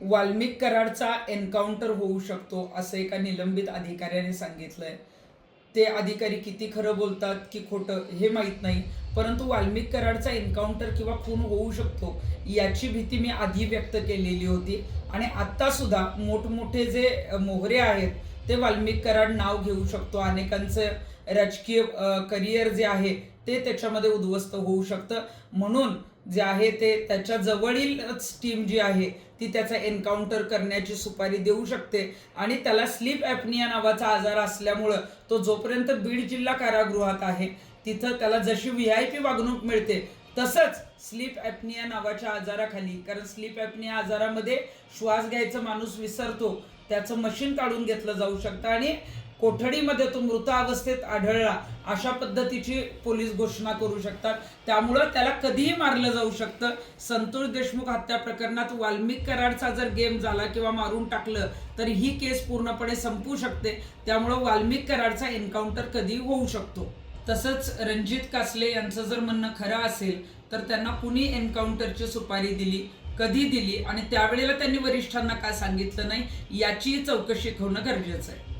Valmik कराडचा encounter होऊ शकतो असं एका निलंबित अधिकाऱ्याने सांगितलंय. ते अधिकारी किती खरं बोलतात की खोटं हे माहीत नाही, परंतु वाल्मिक कराडचा एन्काउंटर किंवा खून होऊ शकतो याची भीती मी आधी व्यक्त केलेली होती. आणि आत्ता सुद्धा मोठमोठे जे मोहरे आहेत ते वाल्मिक कराड नाव घेऊ शकतो. अनेकांचं राजकीय करिअर जे आहे ते त्याच्यामध्ये उद्ध्वस्त होऊ शकतं. म्हणून जे आहे ते त्याच्या जवळीलच टीम जी आहे ती त्याचा एन्काउंटर करण्याची सुपारी देऊ शकते. आणि त्याला स्लीप ॲपनिया नावाचा आजार असल्यामुळं तो जोपर्यंत बीड जिल्हा कारागृहात आहे तिथं त्याला जशी VIP वागणूक मिळते तसंच स्लीप ॲपनिया नावाच्या आजाराखाली, कारण स्लीप ॲपनिया आजारामध्ये श्वास घ्यायचा माणूस विसरतो, त्याचं मशीन काढून घेतलं जाऊ शकतं आणि कोठडीमध्ये तो मृत अवस्थेत आढळला अशा पद्धतीची पोलीस घोषणा करू शकतात. त्यामुळं त्याला कधीही मारलं जाऊ शकतं. संतोष देशमुख हत्या प्रकरणात वाल्मिक कराडचा जर गेम झाला किंवा मारून टाकलं तर ही केस पूर्णपणे संपू शकते. त्यामुळं वाल्मिक कराडचा एन्काउंटर कधी होऊ शकतो. तसंच रणजित कासले यांचं जर म्हणणं खरं असेल तर त्यांना कुणी एन्काउंटरची सुपारी दिली, कधी दिली आणि त्यावेळेला त्यांनी वरिष्ठांना का सांगितलं नाही याची चौकशी होणं गरजेचं आहे.